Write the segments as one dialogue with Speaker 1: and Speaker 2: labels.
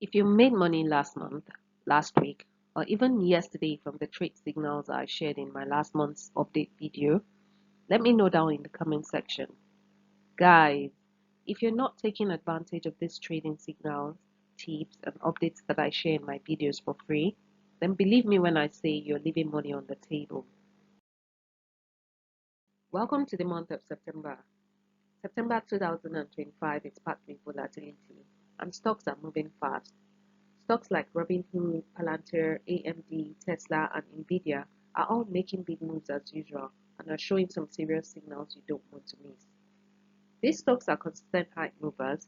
Speaker 1: If you made money last month, last week, or even yesterday from the trade signals I shared in my last month's update video, let me know down in the comment section. Guys, if you're not taking advantage of these trading signals, tips, and updates that I share in my videos for free, then believe me when I say you're leaving money on the table. Welcome to the month of September. September 2025 is packed with volatility, and stocks are moving fast. Stocks like Robinhood, Palantir, AMD, Tesla, and Nvidia are all making big moves as usual and are showing some serious signals you don't want to miss. These stocks are consistent high movers.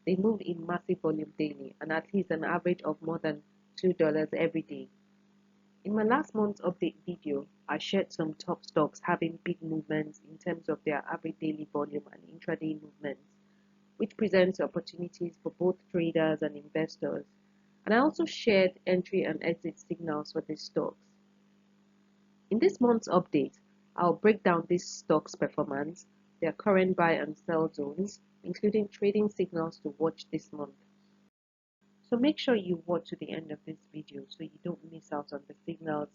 Speaker 1: They move in massive volume daily and at least an average of more than $2 every day. In my last month's update video, I shared some top stocks having big movements in terms of their average daily volume and intraday movements, which presents opportunities for both traders and investors. And I also shared entry and exit signals for these stocks. In this month's update, I'll break down these stocks' performance, their current buy and sell zones, including trading signals to watch this month. So make sure you watch to the end of this video so you don't miss out on the signals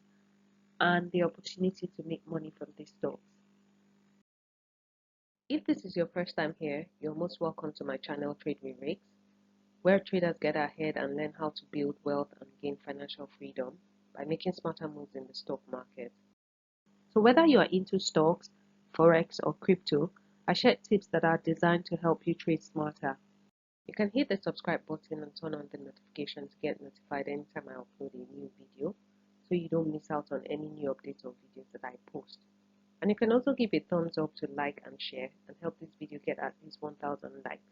Speaker 1: and the opportunity to make money from these stocks. If this is your first time here, you're most welcome to my channel Trade with Rigs, where traders get ahead and learn how to build wealth and gain financial freedom by making smarter moves in the stock market. So whether you are into stocks, forex, or crypto, I share tips that are designed to help you trade smarter. You can hit the subscribe button and turn on the notification to get notified anytime I upload a new video so you don't miss out on any new updates or videos that I post. And you can also give a thumbs up to like and share and help this video get at least 1,000 likes.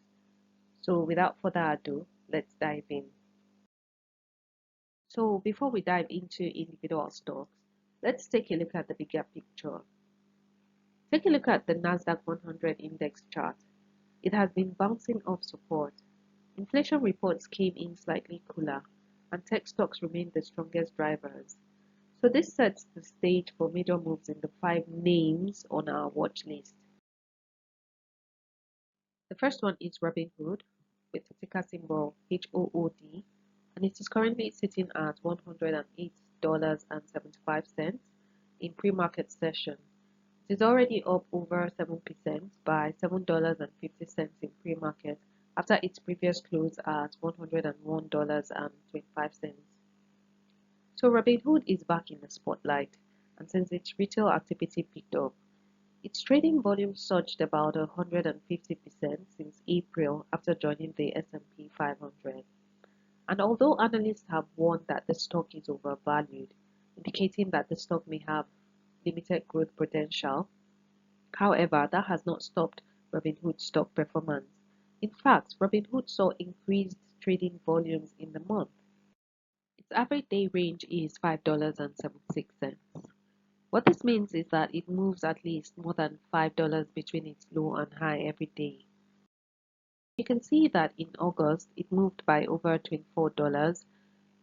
Speaker 1: So without further ado, let's dive in. So before we dive into individual stocks, let's take a look at the bigger picture. Take a look at the Nasdaq 100 index chart. It has been bouncing off support. Inflation reports came in slightly cooler, and tech stocks remain the strongest drivers. So this sets the stage for major moves in the 5 names on our watch list. The first one is Robinhood with the ticker symbol HOOD, and it is currently sitting at $108.75 in pre-market session. It is already up over 7% by $7.50 in pre-market after its previous close at $101.25. So Robinhood is back in the spotlight, and since its retail activity picked up, its trading volume surged about 150% since April after joining the S&P 500. And although analysts have warned that the stock is overvalued, indicating that the stock may have limited growth potential, however, that has not stopped Robinhood's stock performance. In fact, Robinhood saw increased trading volumes in the month. Its average day range is $5.76. What this means is that it moves at least more than $5 between its low and high every day. You can see that in August, it moved by over $24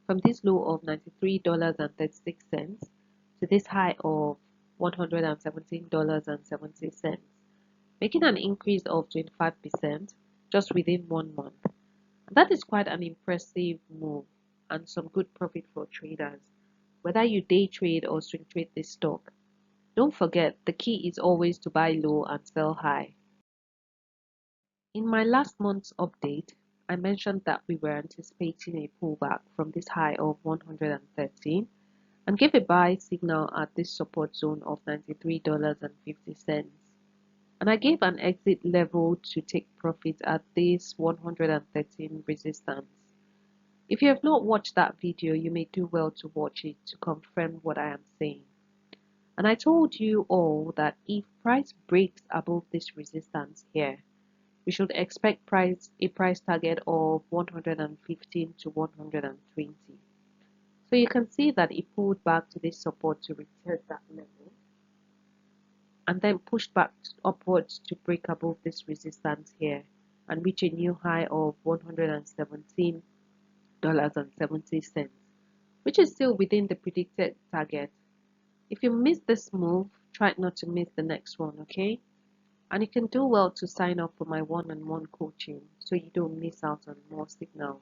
Speaker 1: from this low of $93.36 to this high of $117.70, making an increase of 25% just within 1 month. And that is quite an impressive move and some good profit for traders, whether you day trade or swing trade this stock. Don't forget, the key is always to buy low and sell high. In my last month's update, I mentioned that we were anticipating a pullback from this high of 113 and gave a buy signal at this support zone of $93.50. And I gave an exit level to take profit at this 113 resistance. If you have not watched that video, you may do well to watch it to confirm what I am saying. And I told you all that if price breaks above this resistance here, we should expect a price target of 115 to 120. So you can see that it pulled back to this support to retest that level and then pushed back upwards to break above this resistance here and reach a new high of $117.70, which is still within the predicted target. If you miss this move, try not to miss the next one, okay? And you can do well to sign up for my one-on-one coaching so you don't miss out on more signals.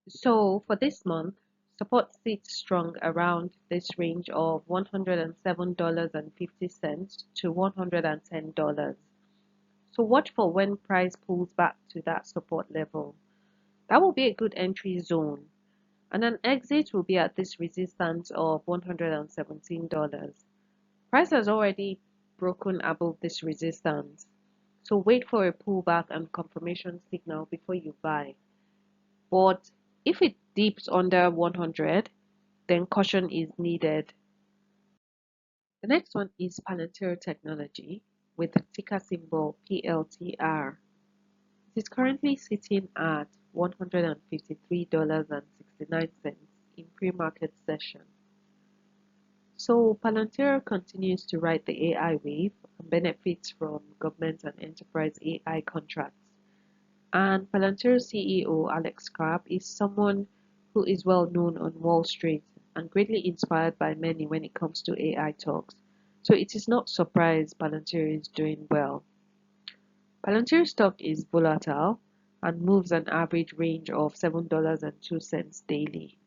Speaker 1: So for this month, support sits strong around this range of $107.50 to $110. So watch for when price pulls back to that support level. That will be a good entry zone. And an exit will be at this resistance of $117. Price has already broken above this resistance. So wait for a pullback and confirmation signal before you buy. But if it dips under 100, then caution is needed. The next one is Palantir Technology with the ticker symbol PLTR. It is currently sitting at $153.69 in pre-market session. So Palantir continues to ride the AI wave and benefits from government and enterprise AI contracts. And Palantir CEO Alex Karp is someone who is well known on Wall Street and greatly inspired by many when it comes to AI talks. So it is not surprised Palantir is doing well. Palantir stock is volatile and moves an average range of $7.02 daily.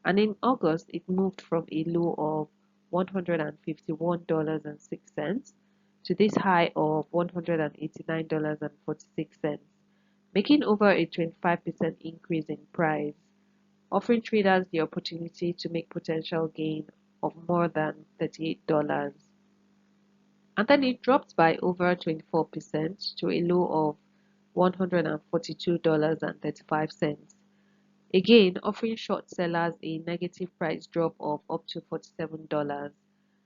Speaker 1: And in August, it moved from a low of $151.06 to this high of $189.46, making over a 25% increase in price, offering traders the opportunity to make potential gain of more than $38. And then it dropped by over 24% to a low of $142.35. Again, offering short sellers a negative price drop of up to $47.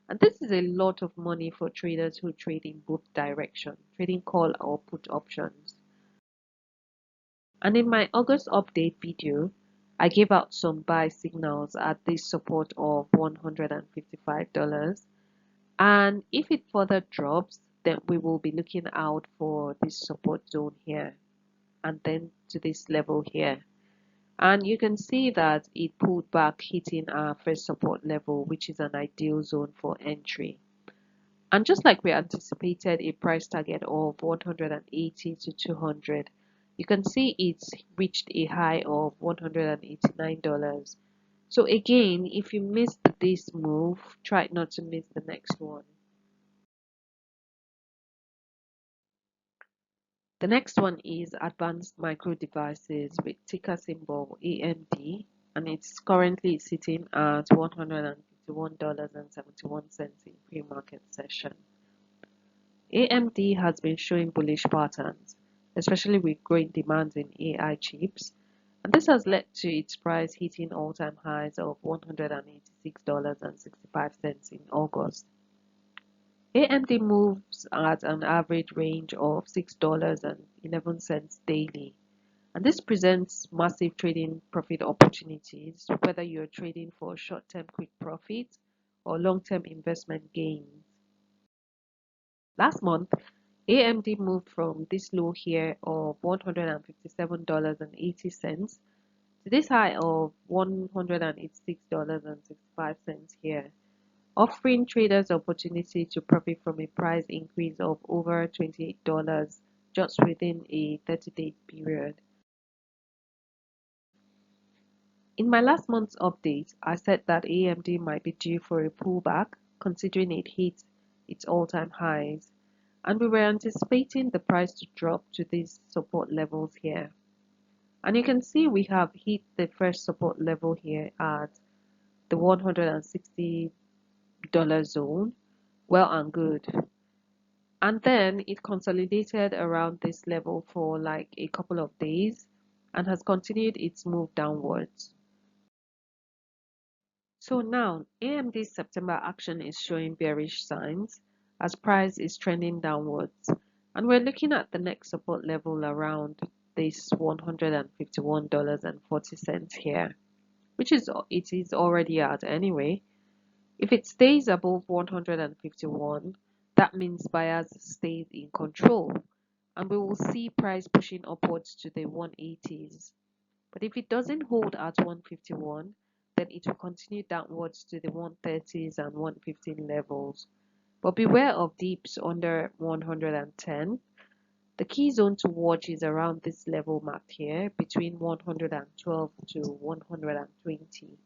Speaker 1: And this is a lot of money for traders who trade in both directions, trading call or put options. And in my August update video, I gave out some buy signals at this support of $155. And if it further drops, then we will be looking out for this support zone here and then to this level here. And you can see that it pulled back, hitting our first support level, which is an ideal zone for entry. And just like we anticipated a price target of 180 to 200, you can see it's reached a high of $189. So again, if you missed this move, try not to miss the next one. The next one is Advanced Micro Devices with ticker symbol AMD, and it's currently sitting at $151.71 in pre-market session. AMD has been showing bullish patterns, especially with growing demand in AI chips, and this has led to its price hitting all-time highs of $186.65 in August. AMD moves at an average range of $6.11 daily, and this presents massive trading profit opportunities, whether you're trading for short-term quick profits or long-term investment gains. Last month, AMD moved from this low here of $157.80 to this high of $186.65 here, offering traders the opportunity to profit from a price increase of over $28 just within a 30-day period. In my last month's update, I said that AMD might be due for a pullback considering it hit its all-time highs, and we were anticipating the price to drop to these support levels here. And you can see we have hit the first support level here at the $160 zone. Well and good. And then it consolidated around this level for like a couple of days and has continued its move downwards. So now AMD's September action is showing bearish signs as price is trending downwards, and we're looking at the next support level around this $151.40 here, which is it is already at anyway. If it stays above 151, that means buyers stayed in control, and we will see price pushing upwards to the 180s. But if it doesn't hold at 151, then it will continue downwards to the 130s and 115 levels. But beware of dips under 110. The key zone to watch is around this level marked here, between 112 to 120.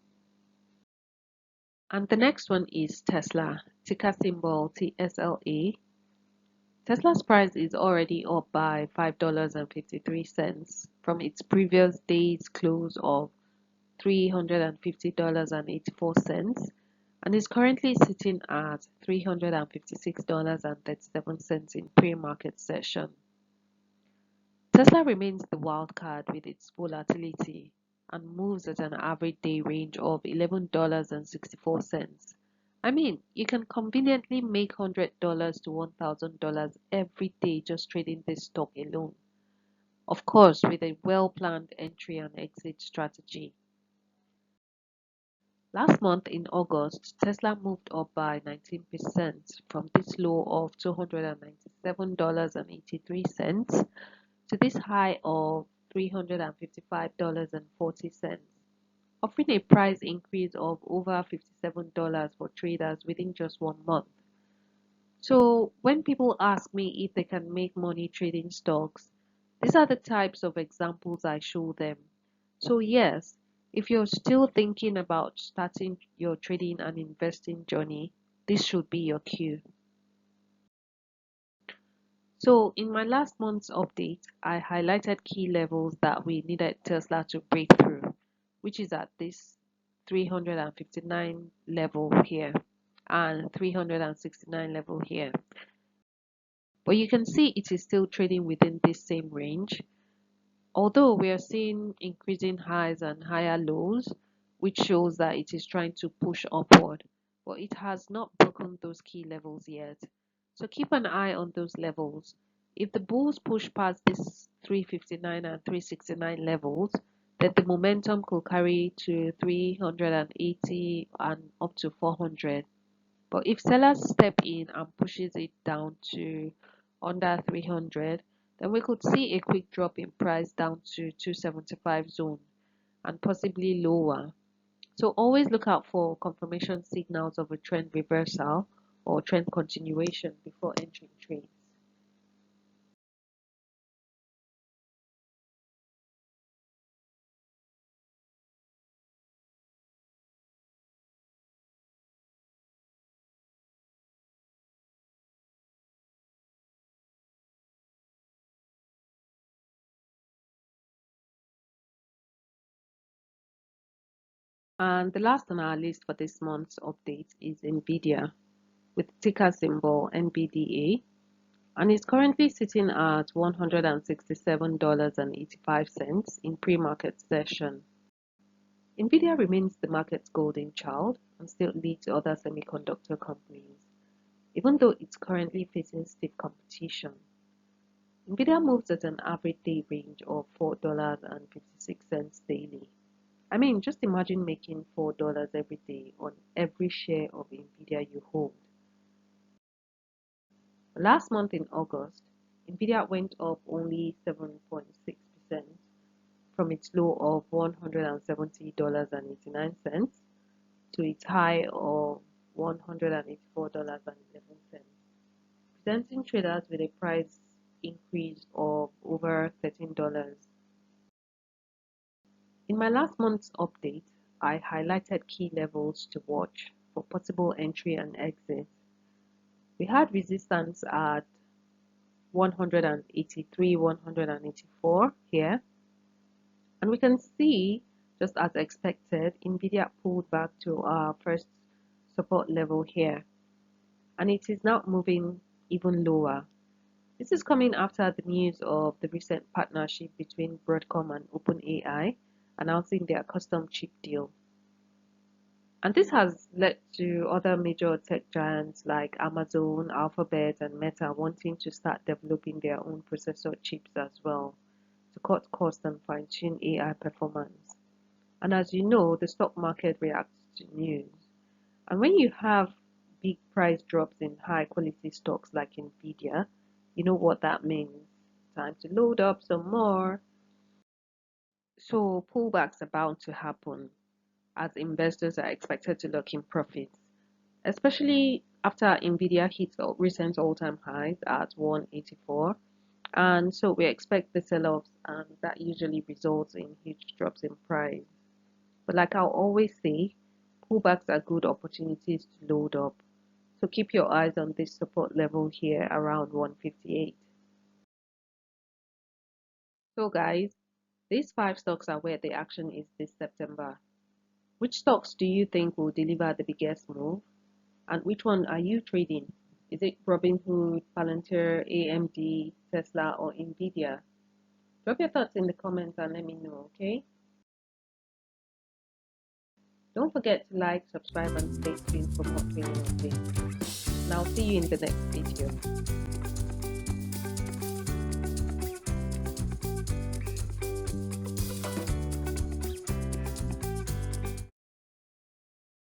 Speaker 1: And the next one is Tesla, ticker symbol TSLA. Tesla's price is already up by $5.53 from its previous day's close of $350.84 and is currently sitting at $356.37 in pre-market session. Tesla remains the wild card with its volatility and moves at an average day range of $11.64. I mean, you can conveniently make $100 to $1,000 every day just trading this stock alone. Of course, with a well-planned entry and exit strategy. Last month in August, Tesla moved up by 19% from this low of $297.83 to this high of $355.40, offering a price increase of over $57 for traders within just 1 month. So when people ask me if they can make money trading stocks, these are the types of examples I show them. So yes, if you're still thinking about starting your trading and investing journey, this should be your cue. So in my last month's update, I highlighted key levels that we needed Tesla to break through, which is at this 359 level here and 369 level here. But you can see it is still trading within this same range. Although we are seeing increasing highs and higher lows, which shows that it is trying to push upward, but it has not broken those key levels yet. So keep an eye on those levels. If the bulls push past this 359 and 369 levels, then the momentum could carry to 380 and up to 400. But if sellers step in and pushes it down to under 300, then we could see a quick drop in price down to 275 zone and possibly lower. So always look out for confirmation signals of a trend reversal or trend continuation before entering trades. And the last on our list for this month's update is Nvidia with ticker symbol NVDA, and is currently sitting at $167.85 in pre-market session. Nvidia remains the market's golden child and still leads other semiconductor companies, even though it's currently facing stiff competition. Nvidia moves at an average day range of $4.56 daily. I mean, just imagine making $4 every day on every share of Nvidia you hold. Last month in August, Nvidia went up only 7.6% from its low of $170.89 to its high of $184.11, presenting traders with a price increase of over $13. In my last month's update, I highlighted key levels to watch for possible entry and exit. We had resistance at 183, 184 here, and we can see, just as expected, Nvidia pulled back to our first support level here, and it is now moving even lower. This is coming after the news of the recent partnership between Broadcom and OpenAI announcing their custom chip deal. And this has led to other major tech giants like Amazon, Alphabet, and Meta wanting to start developing their own processor chips as well to cut costs and fine-tune AI performance. And as you know, the stock market reacts to news. And when you have big price drops in high quality stocks like Nvidia, you know what that means. Time to load up some more. So pullbacks are bound to happen. as investors are expected to lock in profits, especially after Nvidia hits recent all-time highs at 184. And so we expect the sell-offs, and that usually results in huge drops in price. But like I'll always say, pullbacks are good opportunities to load up. So keep your eyes on this support level here around 158. So guys, these 5 stocks are where the action is this September. Which stocks do you think will deliver the biggest move? And which one are you trading? Is it Robinhood, Palantir, AMD, Tesla, or Nvidia? Drop your thoughts in the comments and let me know, okay? Don't forget to like, subscribe, and stay tuned for more training updates. And I'll see you in the next video.